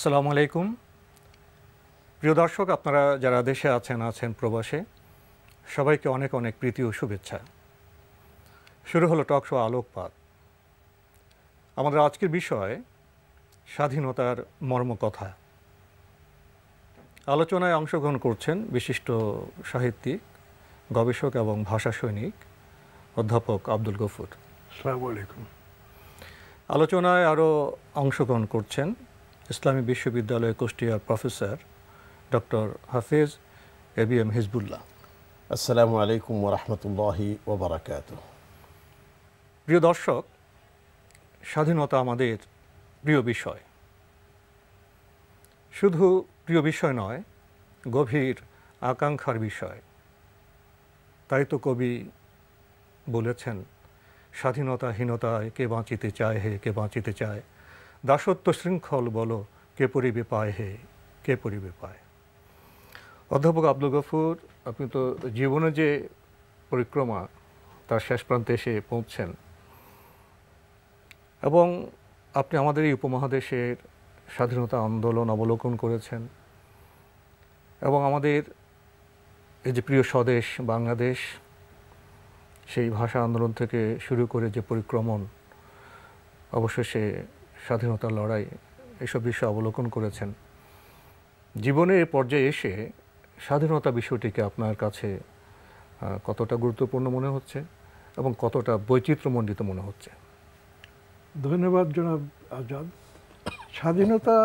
আসসালামু আলাইকুম। প্রিয় দর্শক, আপনারা যারা দেশে আছেন প্রবাসে, সবাইকে অনেক অনেক প্রীতি ও শুভেচ্ছা। শুরু হলো টক শো আলোকপাত। আমাদের আজকের বিষয় স্বাধীনতার মর্মকথা। আলোচনায় অংশগ্রহণ করছেন বিশিষ্ট সাহিত্যিক, গবেষক এবং ভাষা সৈনিক অধ্যাপক আব্দুল গফুর। আসসালামু আলাইকুম। আলোচনায় আরও অংশগ্রহণ করছেন ইসলামী বিশ্ববিদ্যালয় কুষ্টিয়ার প্রফেসর ডক্টর হাফিজ এবিএম হিজবুল্লাহ। আসসালামু আলাইকুম ওয়া রাহমাতুল্লাহি ওয়া বারাকাতুহু। প্রিয় দর্শক, স্বাধীনতা আমাদের প্রিয় বিষয়। শুধু প্রিয় বিষয় নয়, গভীর আকাঙ্ক্ষার বিষয়। তাই তো কবি বলেছেন, স্বাধীনতাহীনতায় কে বাঁচিতে চায় হে, কে বাঁচিতে চায়, দাসত্ব শৃঙ্খল বলো কে পরিবে পায় হে, কে পরিবে পায়। অধ্যাপক আব্দুল গফুর, আপনি তো জীবনে যে পরিক্রমা তার শেষ প্রান্তে এসে পৌঁছছেন, এবং আপনি আমাদের এই উপমহাদেশের স্বাধীনতা আন্দোলন অবলোকন করেছেন, এবং আমাদের এই যে প্রিয় স্বদেশ বাংলাদেশ, সেই ভাষা আন্দোলন থেকে শুরু করে যে পরিক্রমণ, অবশেষে স্বাধীনতার লড়াই, এসব বিষয় অবলোকন করেছেন। জীবনের এই পর্যায়ে এসে স্বাধীনতা বিষয়টিকে আপনার কাছে কতটা গুরুত্বপূর্ণ মনে হচ্ছে এবং কতটা বৈচিত্র্যমণ্ডিত মনে হচ্ছে? ধন্যবাদ জনাব আজাদ। স্বাধীনতা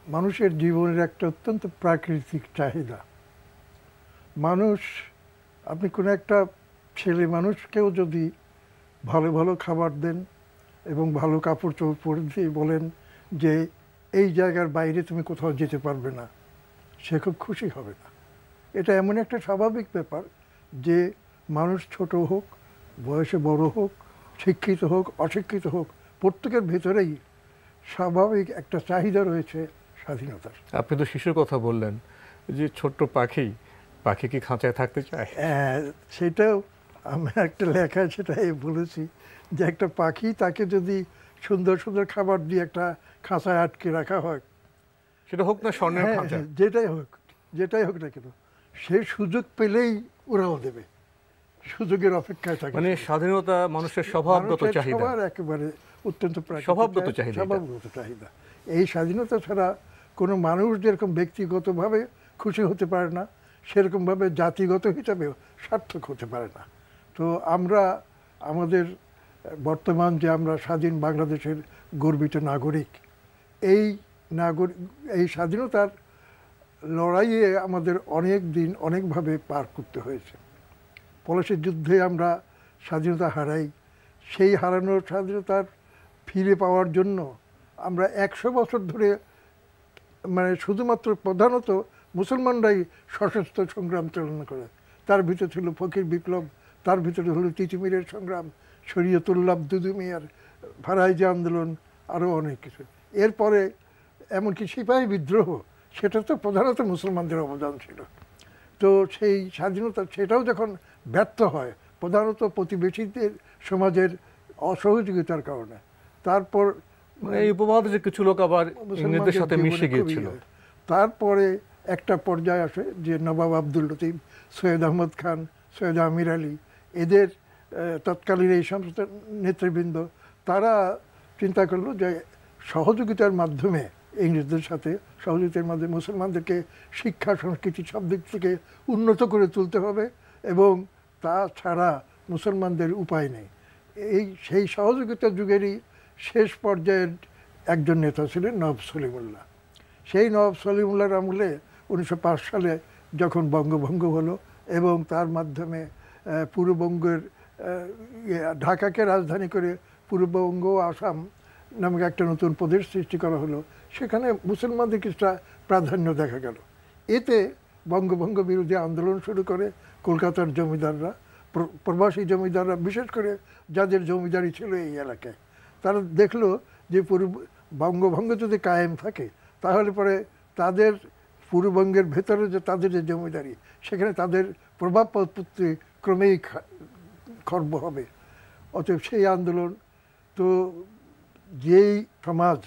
মানুষের জীবনের একটা অত্যন্ত প্রাকৃতিক চাহিদা। মানুষ, আপনি কোনো একটা ছেলে মানুষকেও যদি ভালো ভালো খাবার দেন এবং ভালো কাপড় চোপড় পরে দিয়ে বলেন যে এই জায়গার বাইরে তুমি কোথাও যেতে পারবে না, সে খুব খুশি হবে না। এটা এমন একটা স্বাভাবিক ব্যাপার যে মানুষ ছোট হোক, বয়সে বড় হোক, শিক্ষিত হোক, অশিক্ষিত হোক, প্রত্যেকের ভেতরেই স্বাভাবিক একটা চাহিদা রয়েছে স্বাধীনতার। আপনি তো শিশুর কথা বললেন, যে ছোট্ট পাখি, পাখি কি খাঁচায় থাকতে চায়? সেটাও আমি একটা লেখায় সেটাই বলেছি যে একটা পাখি, তাকে যদি সুন্দর সুন্দর খাবার দিয়ে একটা খাঁচায় আটকে রাখা হয়, সেটা হোক না স্বর্ণের খাঁচা, যেটাই হোক না কেন, সে সুযোগ পেলেই ওরাও দেবে, সুযোগের অপেক্ষায় থাকে। মানে স্বাধীনতা মানুষের স্বভাবগত চাহিদা, একেবারে অত্যন্ত স্বভাবগত চাহিদা। এই স্বাধীনতা ছাড়া কোনো মানুষ যেরকম ব্যক্তিগতভাবে খুশি হতে পারে না, সেরকমভাবে জাতিগত হিসাবেও সার্থক হতে পারে না। তো আমরা আমাদের বর্তমান যে আমরা স্বাধীন বাংলাদেশের গর্বিত নাগরিক, এই স্বাধীনতার লড়াইয়ে আমাদের অনেক দিন অনেকভাবে পার করতে হয়েছে। পলাশির যুদ্ধে আমরা স্বাধীনতা হারাই। সেই হারানোর স্বাধীনতার ফিরে পাওয়ার জন্য আমরা 100 বছর ধরে, মানে শুধুমাত্র প্রধানত মুসলমানরাই সশস্ত্র সংগ্রাম চালনা করে। তার ভিতরে ছিল ফকির বিপ্লব, তার ভিতরে হলো তিতুমিরের সংগ্রাম, শরীয়তুল্লাহ দুদুমিয়ার ফারাইজি আন্দোলন, আরও অনেক কিছু। এরপরে এমনকি সিপাহী বিদ্রোহ, সেটা তো প্রধানত মুসলমানদের অবদান ছিল। তো সেই স্বাধীনতা, সেটাও যখন ব্যর্থ হয় প্রধানত প্রতিবেশীদের সমাজের অসহযোগিতার কারণে, তারপর এই উপমহাদেশের কিছু লোক আবার ইংরেজদের সাথে মিশে গিয়েছিল। তারপরে একটা পর্যায়ে আসে যে নবাব আব্দুল লতিফ, সৈয়দ আহমদ খান, সৈয়দ আমির আলী, এদের তৎকালীন এই সমস্ত নেতৃবৃন্দ, তারা চিন্তা করলো যে সহযোগিতার মাধ্যমে, ইংরেজদের সাথে সহযোগিতার মাধ্যমে মুসলমানদেরকে শিক্ষা সংস্কৃতি সব দিক থেকে উন্নত করে তুলতে হবে, এবং তা ছাড়া মুসলমানদের উপায় নেই। সেই সহযোগিতার যুগেরই শেষ পর্যায়ের একজন নেতা ছিলেন নবাব সলিমুল্লাহ। সেই নবাব সলিমুল্লাহর আমলে 1905 সালে যখন বঙ্গভঙ্গ হলো, এবং তার মাধ্যমে পূর্ববঙ্গের ঢাকাকে রাজধানী করে পূর্ববঙ্গ আসাম নামক একটা নতুন প্রদেশ সৃষ্টি করা হলো। সেখানে মুসলমানদের কিছুটা প্রাধান্য দেখা গেল। এতে বঙ্গভঙ্গ বিরোধী আন্দোলন শুরু করে কলকাতার জমিদাররা, প্রবাসী জমিদাররা, বিশেষ করে যাদের জমিদারি ছিল এই এলাকায়। তারা দেখলো যে বঙ্গভঙ্গ যদি কায়েম থাকে, তাহলে পরে তাদের পূর্ববঙ্গের ভেতরে যে তাদের যে জমিদারি, সেখানে তাদের প্রভাব প্রতিপত্তি ক্রমেই খর্ব হবে। অতএব সেই আন্দোলন, তো যেই সমাজ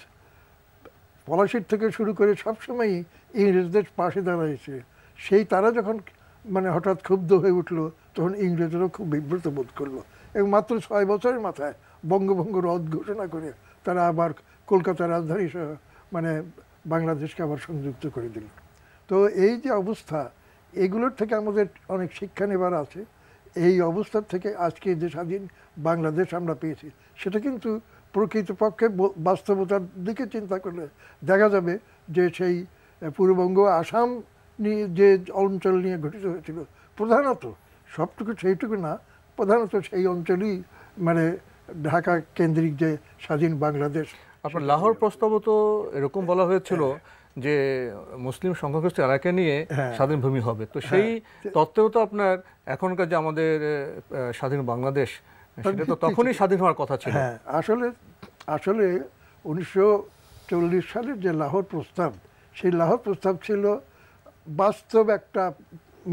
পলাশির থেকে শুরু করে সবসময়ই ইংরেজদের পাশে দাঁড়াইছে। সেই তারা যখন মানে হঠাৎ ক্ষুব্ধ হয়ে উঠলো, তখন ইংরেজরাও খুব বিব্রত বোধ করলো এবং মাত্র 6 বছরের মাথায় বঙ্গভঙ্গ রদ ঘোষণা করে তারা আবার কলকাতা রাজধানী সহ মানে বাংলাদেশকে আবার সংযুক্ত করে দিল। তো এই যে অবস্থা, এগুলোর থেকে আমাদের অনেক শিক্ষা নেবার আছে। এই অবস্থার থেকে আজকে যে স্বাধীন বাংলাদেশ আমরা পেয়েছি, সেটা কিন্তু প্রকৃতপক্ষে বাস্তবতার দিকে চিন্তা করলে দেখা যাবে যে সেই পূর্ববঙ্গ আসাম নিয়ে যে অঞ্চল নিয়ে গঠিত হয়েছিল, প্রধানত সবটুকু সেইটুকু না, প্রধানত সেই অঞ্চলই মানে ঢাকা কেন্দ্রিক যে স্বাধীন বাংলাদেশ। আপনার লাহোর প্রস্তাবও তো এরকম বলা হয়েছিল যে মুসলিম সংখ্যাগরিষ্ঠ এলাকা নিয়ে স্বাধীন ভূমি হবে। তো সেই তত্ত্বেও তো আপনার এখনকার যে আমাদের স্বাধীন বাংলাদেশ, সেটা তো তখনই স্বাধীন হওয়ার কথা ছিল। হ্যাঁ, আসলে 1940 সালের যে লাহোর প্রস্তাব, সেই লাহোর প্রস্তাব ছিল বাস্তব একটা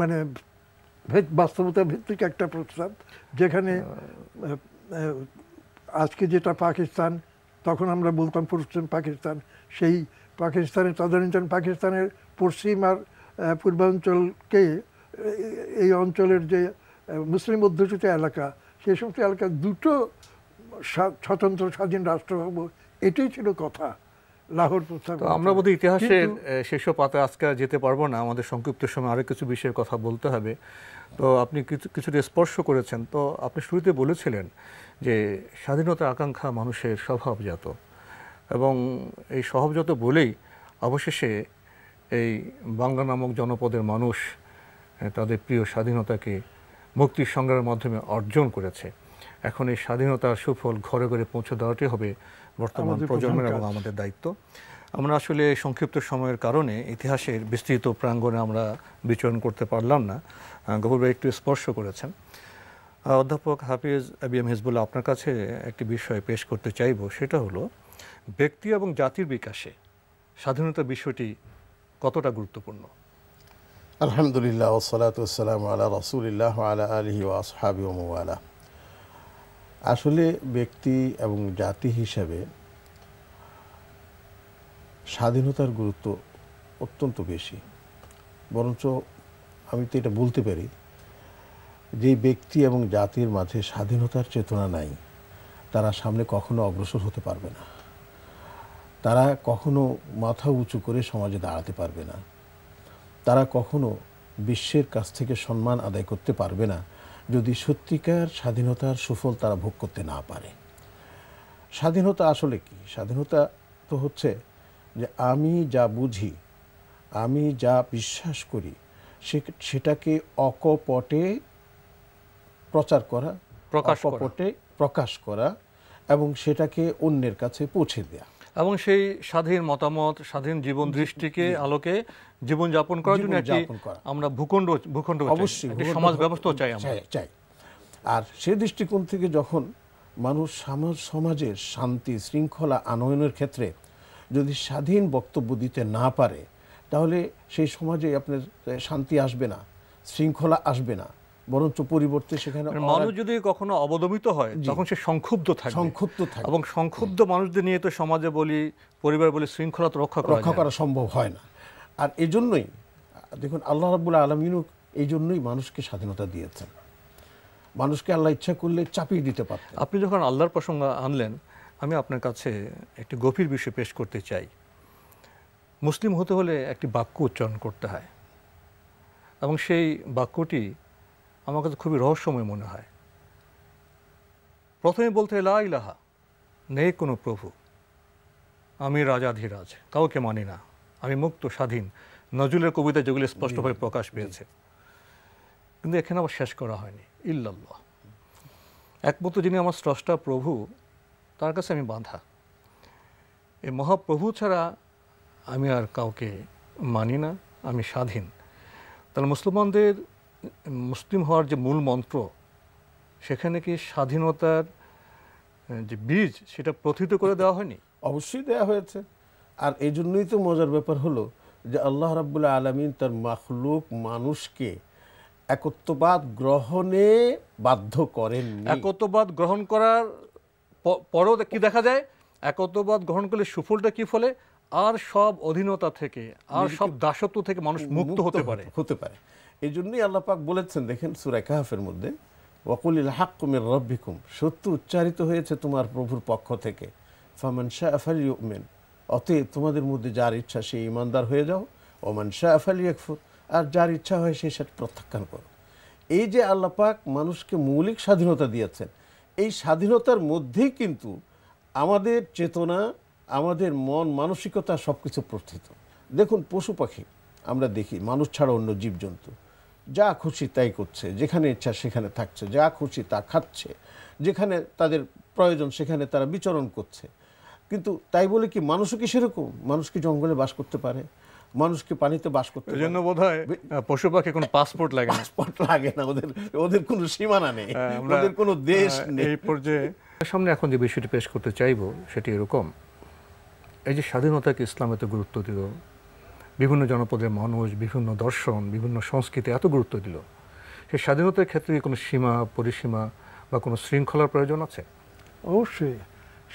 মানে বাস্তবতা ভিত্তিক একটা প্রস্তাব, যেখানে আজকে যেটা পাকিস্তান, তখন আমরা বলতাম পশ্চিম পাকিস্তান, সেই পাকিস্তানের তদানীন্তন পাকিস্তানের পশ্চিম আর পূর্বাঞ্চলকে এই অঞ্চলের যে মুসলিম অধ্যুষিত এলাকা, সেই সমস্ত এলাকা দুটো স্বতন্ত্র স্বাধীন রাষ্ট্র হবো, এটাই ছিল কথা লাহোর প্রস্তাব। তো আমরা বোধহয় ইতিহাসের সেসব পাতা আজকে যেতে পারবো না, আমাদের সংক্ষিপ্ত সময় আরও কিছু বিষয়ের কথা বলতে হবে। তো আপনি কিছুটা স্পর্শ করেছেন। তো আপনি শুরুতে বলেছিলেন যে স্বাধীনতার আকাঙ্ক্ষা মানুষের স্বভাবজাত, এবং এই স্বভাবজাত বলেই অবশেষে এই বাংলা নামক জনপদের মানুষ তাদের প্রিয় স্বাধীনতাকে মুক্তির সংগ্রামের মাধ্যমে অর্জন করেছে। এখন এই স্বাধীনতার সুফল ঘরে ঘরে পৌঁছে দেওয়াটি হবে বর্তমান প্রজন্মের এবং আমাদের দায়িত্ব। আমরা আসলে সংক্ষিপ্ত সময়ের কারণে ইতিহাসের বিস্তৃত প্রাঙ্গণে আমরা বিচরণ করতে পারলাম না। গফুর ভাই একটু স্পর্শ করেছেন। অধ্যাপক হাফিজ এবিএম হিজবুল্লাহ, আপনার কাছে একটি বিষয় পেশ করতে চাইব, সেটা হলো ব্যক্তি এবং জাতির বিকাশে স্বাধীনতার বিষয়টি কতটা গুরুত্বপূর্ণ? আলহামদুলিল্লাহ ওয়াসসালাতু ওয়াসসালামু আলা রাসূলিল্লাহ ওয়া আলা আলিহি ওয়া আসহাবিহি ওয়া মাওয়ালা। আসলে ব্যক্তি এবং জাতি হিসাবে স্বাধীনতার গুরুত্ব অত্যন্ত বেশি। বরঞ্চ আমি তো এটা বলতে পারি, যে ব্যক্তি এবং জাতির মাঝে স্বাধীনতার চেতনা নাই, তারা সামনে কখনো অগ্রসর হতে পারবে না, তারা কখনো মাথা উঁচু করে সমাজে দাঁড়াতে পারবে না, তারা কখনো বিশ্বের কাছ থেকে সম্মান আদায় করতে পারবে না যদি সত্যিকার স্বাধীনতার সুফল তারা ভোগ করতে না পারে। স্বাধীনতা আসলে কি? স্বাধীনতা তো হচ্ছে যে আমি যা বুঝি, আমি যা বিশ্বাস করি, সেটাকে অকপটে প্রচার করা, অকপটে প্রকাশ করা এবং সেটাকে অন্যের কাছে পৌঁছে দেওয়া, এবং সেই স্বাধীন মতামত, স্বাধীন জীবন দৃষ্টিকে আলোকে জীবনযাপন করার জন্য আমরা ভূখণ্ড অবশ্যই সমাজ ব্যবস্থা চাই। আর সে দৃষ্টিকোণ থেকে যখন মানুষ সমাজের শান্তি শৃঙ্খলা আনয়নের ক্ষেত্রে যদি স্বাধীন বক্তব্য দিতে না পারে, তাহলে সেই সমাজে আপনার শান্তি আসবে না, শৃঙ্খলা আসবে না, বরঞ্চ পরিবর্তে সেখানে মানুষ যদি কখনো অবদমিত হয় তখন সে সংক্ষুব্ধ থাকে এবং সংক্ষুব্ধ মানুষদের নিয়ে তো সমাজে বলি, পরিবার বলি, শৃঙ্খলা রক্ষা করা সম্ভব হয় না। আর এই জন্যই দেখুন আল্লাহ রাব্বুল আলামিনও এই জন্যই মানুষকে স্বাধীনতা দিয়েছেন। মানুষকে আল্লাহ ইচ্ছা করলে চাপিয়ে দিতে পারতেন। আপনি যখন আল্লাহর প্রসঙ্গ আনলেন, আমি আপনার কাছে একটি গভীর বিষয় পেশ করতে চাই। মুসলিম হতে হলে একটি বাক্য উচ্চারণ করতে হয়, এবং সেই বাক্যটি আমার কাছে খুবই রহস্যময় মনে হয়। প্রথমে বলতে লা ইলাহা, নেই কোনো প্রভু, আমি রাজাধিরাজ, কাউকে মানি না, আমি মুক্ত স্বাধীন, নজরুলের কবিতা যেগুলি স্পষ্টভাবে প্রকাশ পেয়েছে। কিন্তু এখানে আবার শেষ করা হয়নি ইল্লাল্লাহ, একমাত্র যিনি আমার স্রষ্টা প্রভু, তার কাছে আমি বাঁধা। এই মহাপ্রভু ছাড়া আমি আর কাউকে মানি না, আমি স্বাধীন। তাহলে মুসলমানদের মুসলিম হওয়ার যে মূল মন্ত্র, সেখানে কি স্বাধীনতার যে বীজ সেটা প্রথিত করে দেওয়া হয়নি? অবশ্যই দেওয়া হয়েছে। আর এই জন্যই তো মজার ব্যাপার হলো যে আল্লাহ রাব্বুল আলামিন তার মাখলুক মানুষকে একত্ববাদ গ্রহণে বাধ্য করেন। একত্ববাদ গ্রহণ করার পরও কি দেখা যায়? একত্ববাদ গ্রহণ করলে সুফলটা কি ফলে? আর সব অধীনতা থেকে আর সব দাসত্ব থেকে মানুষ মুক্ত হতে পারে। এই জন্যই আল্লাহ পাক বলেছেন, দেখেন সূরা কাহফের মধ্যে, ওয়াকুলিল হাক্কু মির রাব্বিকুম, সত্য উচ্চারিত হয়েছে তোমার প্রভুর পক্ষ থেকে, ফামান শাআ ফালইউমিন, অতএব তোমাদের মধ্যে যার ইচ্ছা সে ঈমানদার হয়ে যাও, ওমান শাআ ফালইয়াকফুর, আর যার ইচ্ছা হয় সে সেটা প্রত্যাখ্যান করো। এই যে আল্লাহ পাক মানুষকে মৌলিক স্বাধীনতা দিয়েছেন, এই স্বাধীনতার মধ্যেই কিন্তু আমাদের চেতনা, আমাদের মন মানসিকতা সব কিছু প্রস্থিত। দেখুন পশু পাখি আমরা দেখি, মানুষ ছাড়া অন্য জীবজন্তু যা খুশি তাই করছে, যেখানে ইচ্ছা সেখানে থাকছে, যা খুশি তা খাচ্ছে, যেখানে তাদের প্রয়োজন সেখানে তারা বিচরণ করছে। কিন্তু তাই বলে কি মানুষও কি সেরকম? মানুষ কি জঙ্গলে বাস করতে পারে? মানুষ কি পানিতে বাস করতে পারে? এজন্য বোধহয় পশু পাখি কোনো পাসপোর্ট লাগে না, ওদের কোনো সীমানা নেই, ওদের কোনো দেশ নেই। এই পর্যায়ে সামনে এখন যে বিষয়টি পেশ করতে চাইব সেটি এরকম, এই যে স্বাধীনতাকে ইসলাম এত গুরুত্ব দিল, বিভিন্ন জনপদের মানুষ, বিভিন্ন দর্শন, বিভিন্ন সংস্কৃতি এত গুরুত্ব দিল, সেই স্বাধীনতার ক্ষেত্রে কোনো সীমা পরিসীমা বা কোনো শৃঙ্খলার প্রয়োজন আছে? অবশ্যই।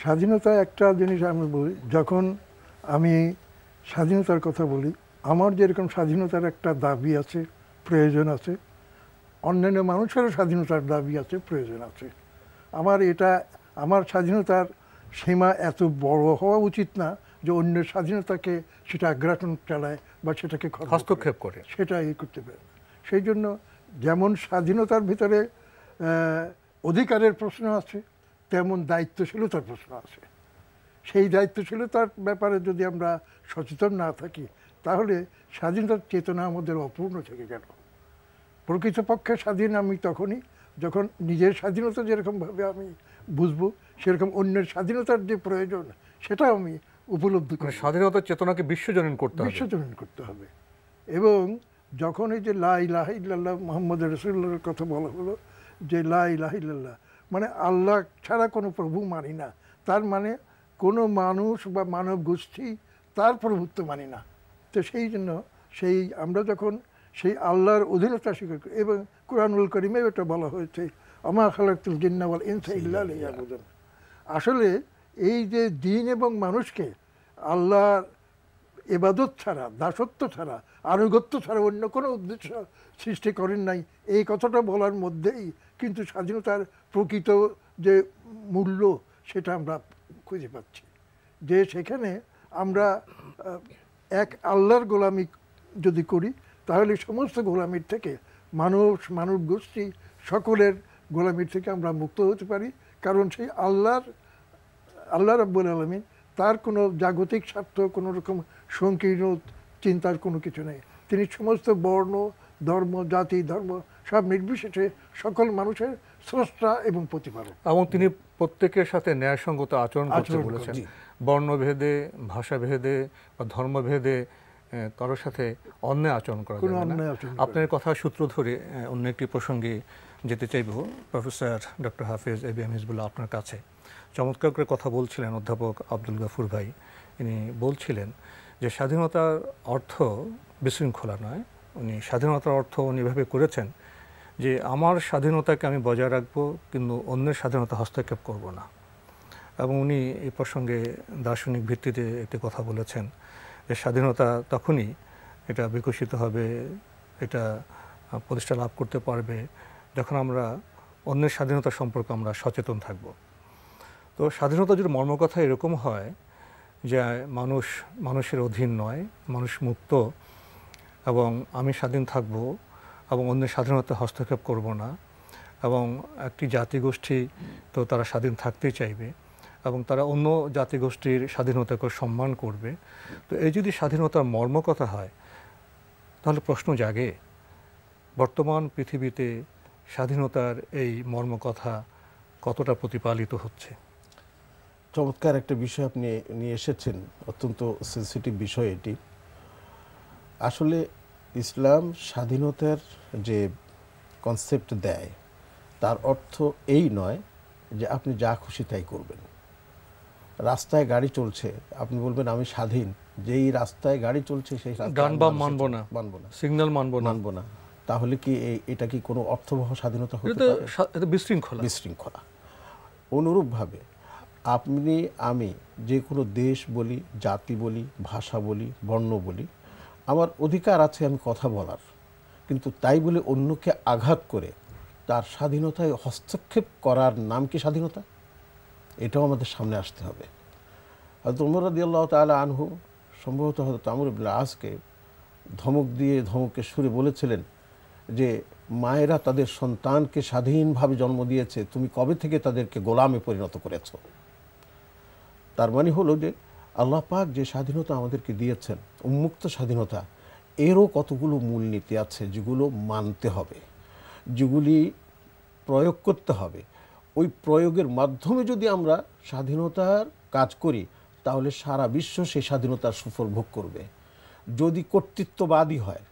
স্বাধীনতা একটা জিনিস আমি বলি, যখন আমি স্বাধীনতার কথা বলি, আমার যেরকম স্বাধীনতার একটা দাবি আছে, প্রয়োজন আছে, অন্যান্য মানুষেরও স্বাধীনতার দাবি আছে, প্রয়োজন আছে। আমার স্বাধীনতার সীমা এত বড় হওয়া উচিত না যে অন্যের স্বাধীনতাকে সেটা আগ্রাসন চালায় বা সেটাকে হস্তক্ষেপ করে, সেটা করতে পারে। সেই জন্য যেমন স্বাধীনতার ভিতরে অধিকারের প্রশ্ন আছে, তেমন দায়িত্বশীলতার প্রশ্ন আছে। সেই দায়িত্বশীলতার ব্যাপারে যদি আমরা সচেতন না থাকি, তাহলে স্বাধীনতার চেতনা আমাদের অপূর্ণ থেকে গেল। প্রকৃতপক্ষে স্বাধীন আমি তখনই যখন নিজের স্বাধীনতা যেরকমভাবে আমি বুঝবো, সেরকম অন্যের স্বাধীনতার যে প্রয়োজন সেটা আমি উপলব্ধি করি। স্বাধীনতার চেতনাকে বিশ্বজনীন করতে হবে। এবং যখন এই যে লা ইলাহা ইল্লাল্লাহ মুহাম্মদ রাসূলুল্লাহর কথা বলা হলো, যে লা ইলাহা ইল্লাল্লাহ মানে আল্লাহ ছাড়া কোনো প্রভু মানি না, তার মানে কোনো মানুষ বা মানব গোষ্ঠী তার প্রভুত্ব মানি না। তো সেই জন্য আমরা যখন সেই আল্লাহর অধীনতা স্বীকার করি, এবং কুরআনুল কারীমে এটা বলা হয়েছে, আমা খালাকতুল জিন্না ওয়াল ইনসা ইল্লা লিয়াবুদুন। আসলে এই যে দ্বীন এবং মানুষকে আল্লাহর ইবাদত ছাড়া, দাসত্ব ছাড়া, আনুগত্য ছাড়া অন্য কোনো উদ্দেশ্য সৃষ্টি করেন নাই, এই কথাটা বলার মধ্যেই কিন্তু স্বাধীনতার প্রকৃত যে মূল্য সেটা আমরা খুঁজে পাচ্ছি। যে সেখানে আমরা এক আল্লাহর গোলামি যদি করি, তাহলে সমস্ত গোলামির থেকে মানব গোষ্ঠী সকলের গোলামির থেকে আমরা মুক্ত হতে পারি। কারণ সেই আল্লাহ রাব্বুল আলামিন, তার কোনো জাগতিক স্বার্থ, কোনো রকম সংকীর্ণ চিন্তার কোনো কিছু নেই। তিনি সমস্ত বর্ণ, ধর্ম, জাতি, ধর্ম সব নির্বিশেষে সকল মানুষের স্রষ্টা এবং প্রতিপালক, এবং তিনি প্রত্যেকের সাথে ন্যায়সঙ্গত আচরণ করতে বলেছেন। বর্ণভেদে, ভাষাভেদে বা ধর্মভেদে কারোর সাথে অন্যায় আচরণ করা যাবে না। আপনার কথা সূত্র ধরে অন্য একটি প্রসঙ্গে যেতে চাইব। প্রফেসর ডক্টর হাফেজ এবিএম হিজবুল্লাহ আপনার কাছে চমৎকার করে কথা বলছিলেন অধ্যাপক আব্দুল গফুর ভাই। ইনি বলছিলেন যে স্বাধীনতার অর্থ বিশৃঙ্খলা নয়, উনি স্বাধীনতার অর্থ উনি এভাবে করেছেন যে আমার স্বাধীনতাকে আমি বজায় রাখবো, কিন্তু অন্যের স্বাধীনতা হস্তক্ষেপ করব না। এবং উনি এই প্রসঙ্গে দার্শনিক ভিত্তিতে একটি কথা বলেছেন যে স্বাধীনতা তখনই এটা বিকশিত হবে, এটা প্রতিষ্ঠা লাভ করতে পারবে যখন আমরা অন্যের স্বাধীনতা সম্পর্কে আমরা সচেতন থাকব। তো স্বাধীনতা যদি মর্মকথা এরকম হয় যে মানুষের অধীন নয়, মানুষ মুক্ত, এবং আমি স্বাধীন থাকব এবং অন্যের স্বাধীনতা হস্তক্ষেপ করব না, এবং একটি জাতিগোষ্ঠী তো তারা স্বাধীন থাকতেই চাইবে এবং তারা অন্য জাতিগোষ্ঠীর স্বাধীনতাকে সম্মান করবে। তো এই যদি স্বাধীনতার মর্মকথা হয়, তাহলে প্রশ্ন জাগে বর্তমান পৃথিবীতে স্বাধীনতার এই মর্মকথা কতটা প্রতিপালিত হচ্ছে। চমৎকার একটা বিষয় আপনি নিয়ে এসেছেন, অত্যন্ত সেন্সিটিভ বিষয় এটি। আসলে ইসলাম স্বাধীনতার যে কনসেপ্ট দেয়, তার অর্থ এই নয় যে আপনি যা খুশি তাই করবেন। রাস্তায় গাড়ি চলছে, আপনি বলবেন আমি স্বাধীন, যেই রাস্তায় গাড়ি চলছে সেই মানবো না, সিগন্যাল মানবো না, তাহলে কি এটা কি কোনো অর্থবহ স্বাধীনতা হতে পারে? এটা বিশৃঙ্খলা। অনুরূপভাবে আপনি আমি যে কোনো দেশ বলি, জাতি বলি, ভাষা বলি, বর্ণ বলি, আমার অধিকার আছে আমি কথা বলার, কিন্তু তাই বলে অন্যকে আঘাত করে তার স্বাধীনতায় হস্তক্ষেপ করার নাম কি স্বাধীনতা? এটাও আমাদের সামনে আসতে হবে। হযরত ওমর রাদিয়াল্লাহু তাআলা আনহু সম্ভবত হযরত আমর ইবনে আসকে ধমক দিয়ে ধমকের সুরে বলেছিলেন যে মায়েরা তাদের সন্তানকে স্বাধীনভাবে জন্ম দিয়েছে, তুমি কবে থেকে তাদেরকে গোলামে পরিণত করেছো? তার মানে হলো যে আল্লাহ পাক যে স্বাধীনতা আমাদেরকে দিয়েছেন, উন্মুক্ত স্বাধীনতা, এরও কতগুলো মূলনীতি আছে যেগুলো মানতে হবে, যেগুলি প্রয়োগ করতে হবে। ওই প্রয়োগের মাধ্যমে যদি আমরা স্বাধীনতার কাজ করি তাহলে সারা বিশ্ব সেই স্বাধীনতার সুফল ভোগ করবে। যদি কর্তৃত্ববাদী হয়,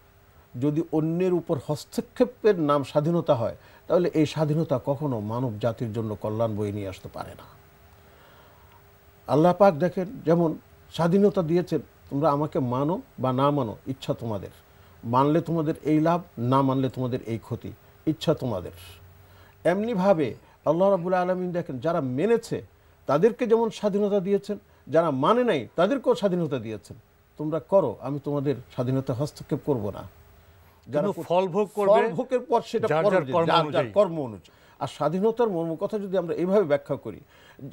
যদি অন্যের উপর হস্তক্ষেপের নাম স্বাধীনতা হয়, তাহলে এই স্বাধীনতা কখনো মানব জাতির জন্য কল্যাণ বয়ে নিয়ে আসতে পারে না। আল্লাহ পাক দেখেন যেমন স্বাধীনতা দিয়েছেন, তোমরা আমাকে মানো বা না মানো, ইচ্ছা তোমাদের, মানলে তোমাদের এই লাভ, না মানলে তোমাদের এই ক্ষতি, ইচ্ছা তোমাদের। এমনিভাবে আল্লাহ রাব্বুল আলামিন দেখেন যারা মেনেছে তাদেরকে যেমন স্বাধীনতা দিয়েছেন, যারা মানে নাই তাদেরকেও স্বাধীনতা দিয়েছেন। তোমরা করো, আমি তোমাদের স্বাধীনতা হস্তক্ষেপ করব না। যারা ফল ভোগ করবে, ফল ভোগের পর সেটা যার যার কর্ম অনুযায়ী। আর স্বাধীনতার মর্ম কথা যদি আমরা এইভাবে ব্যাখ্যা করি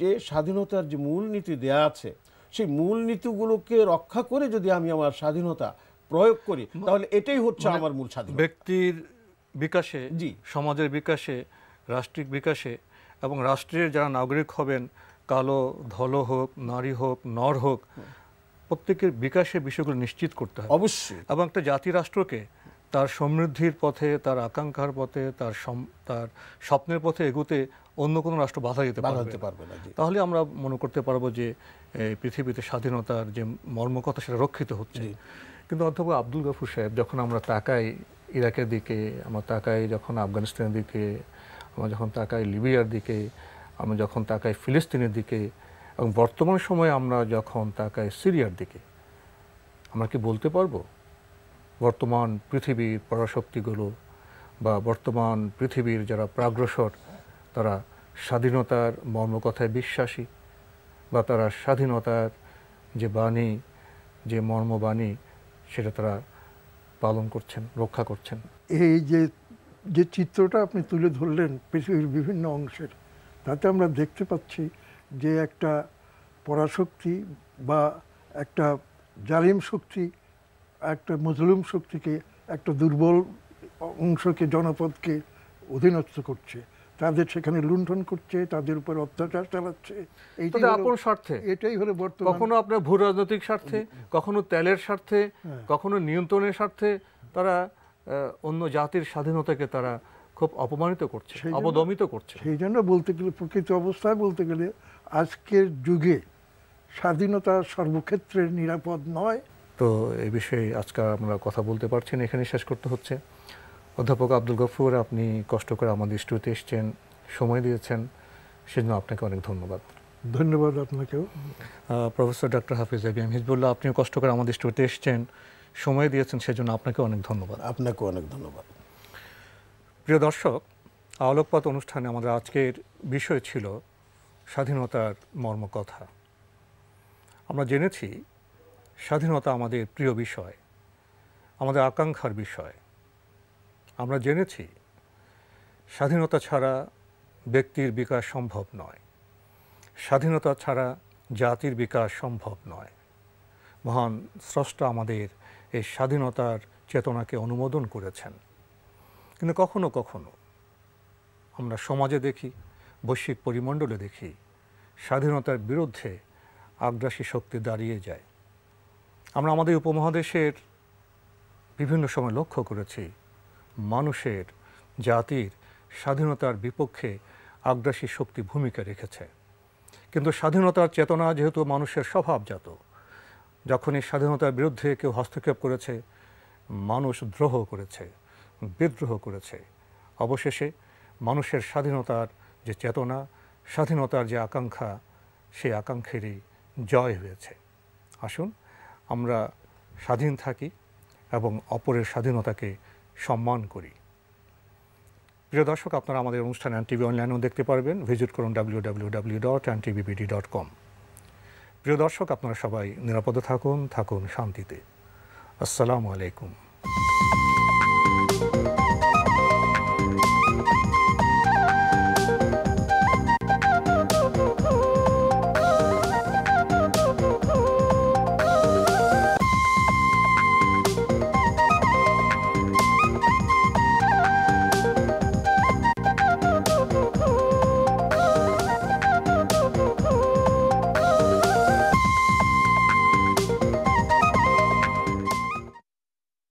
যে স্বাধীনতার যে মূলনীতি দেয়া আছে, সেই মূলনীতিগুলোকে রক্ষা করে যদি আমি আমার স্বাধীনতা প্রয়োগ করি তাহলে এটাই হচ্ছে আমার মূল স্বাধীনতা। ব্যক্তির বিকাশে, জি, সমাজের বিকাশে, রাষ্ট্রিক বিকাশে এবং রাষ্ট্রের যারা নাগরিক হবেন, কালো ধলো হোক, নারী হোক, নর হোক, প্রত্যেকের বিকাশের বিষয়গুলো নিশ্চিত করতে হবে অবশ্যই। এবং একটা জাতি রাষ্ট্রকে তার সমৃদ্ধির পথে, তার আকাঙ্ক্ষার পথে, তার স্বপ্নের পথে এগোতে অন্য কোনো রাষ্ট্র বাধা দিতে পারবে না। তাহলে আমরা মনে করতে পারবো যে পৃথিবীতে স্বাধীনতার যে মর্মকথা সেটা রক্ষিত হচ্ছে। কিন্তু অধ্যাপক আব্দুল গফুর সাহেব, যখন আমরা তাকাই ইরাকের দিকে, আমরা তাকাই যখন আফগানিস্তানের দিকে, আমরা যখন তাকাই লিবিয়ার দিকে, আমরা যখন তাকাই ফিলিস্তিনের দিকে, এবং বর্তমান সময়ে আমরা যখন তাকাই সিরিয়ার দিকে, আমরা কি বলতে পারবো বর্তমান পৃথিবীর পরাশক্তিগুলো বা বর্তমান পৃথিবীর যারা প্রাগ্রসর তারা স্বাধীনতার মর্মকথায় বিশ্বাসী, বা তারা স্বাধীনতার যে বাণী, যে মর্মবাণী, সেটা তারা পালন করছেন, রক্ষা করছেন? এই যে চিত্রটা আপনি তুলে ধরলেন পৃথিবীর বিভিন্ন অংশের, তাতে আমরা দেখতে পাচ্ছি যে একটা পরাশক্তি বা একটা জালিম শক্তি একটা মজলুম শক্তিকে, একটা দুর্বল অংশকে, জনপদকে অধীনস্থ করছে, তাদের সেখানে লুণ্ঠন করছে, তাদের উপর অত্যাচার চালাচ্ছে। আপন স্বার্থে, এটাই হলো বর্তমান। কখনো আপনার ভূ রাজনৈতিক স্বার্থে, কখনো তেলের স্বার্থে, কখনো নিয়ন্ত্রণের স্বার্থে তারা অন্য জাতির স্বাধীনতাকে তারা খুব অপমানিত করছে, অবদমিত করছে। সেই জন্য বলতে গেলে, প্রকৃত অবস্থায় বলতে গেলে, আজকের যুগে স্বাধীনতা সর্বক্ষেত্রে নিরাপদ নয়। তো এই বিষয়ে আজকে আমরা কথা বলতে পারছি না, এখানে শেষ করতে হচ্ছে। অধ্যাপক আব্দুল গফুর, আপনি কষ্ট করে আমাদের স্টুডিওতে এসেছেন, সময় দিয়েছেন, সেজন্য আপনাকে অনেক ধন্যবাদ। ধন্যবাদ আপনাকেও। প্রফেসর ডক্টর হাফিজ এবিএম হিজবুল্লাহ, আপনিও কষ্ট করে আমাদের স্টুডিওতে এসেছেন, সময় দিয়েছেন, সেজন্য আপনাকে অনেক ধন্যবাদ। আপনাকেও অনেক ধন্যবাদ। প্রিয় দর্শক, আলোকপাত অনুষ্ঠানে আমাদের আজকের বিষয় ছিল স্বাধীনতার মর্মকথা। আমরা জেনেছি স্বাধীনতা আমাদের প্রিয় বিষয়, আমাদের আকাঙ্ক্ষার বিষয়। আমরা জেনেছি স্বাধীনতা ছাড়া ব্যক্তির বিকাশ সম্ভব নয়, স্বাধীনতা ছাড়া জাতির বিকাশ সম্ভব নয়। মহান স্রষ্টা আমাদের এই স্বাধীনতার চেতনাকে অনুমোদন করেছেন। কিন্তু কখনো কখনো আমরা সমাজে দেখি, বৈশ্বিক পরিমণ্ডলে দেখি, স্বাধীনতার বিরুদ্ধে আগ্রাসী শক্তি দাঁড়িয়ে যায়। আমরা আমাদের উপমহাদেশের বিভিন্ন সময় লক্ষ্য করেছি মানুষের, জাতির স্বাধীনতার বিপক্ষে আগ্রাসী শক্তি ভূমিকা রেখেছে। কিন্তু স্বাধীনতার চেতনা যেহেতু মানুষের স্বভাবজাত, যখনই স্বাধীনতার বিরুদ্ধে কেউ হস্তক্ষেপ করেছে, মানুষ দ্রোহ করেছে, বিদ্রোহ করেছে। অবশেষে মানুষের স্বাধীনতার যে চেতনা, স্বাধীনতার যে আকাঙ্ক্ষা, সেই আকাঙ্ক্ষেরই জয় হয়েছে। আসুন আমরা স্বাধীন থাকি এবং অপরের স্বাধীনতাকে সম্মান করি। প্রিয় দর্শক, আপনারা আমাদের অনুষ্ঠান এনটিভি অনলাইনেও দেখতে পারবেন। ভিজিট করুন www.ntvbd.com। প্রিয় দর্শক, আপনারা সবাই নিরাপদে থাকুন শান্তিতে। আসসালামু আলাইকুম।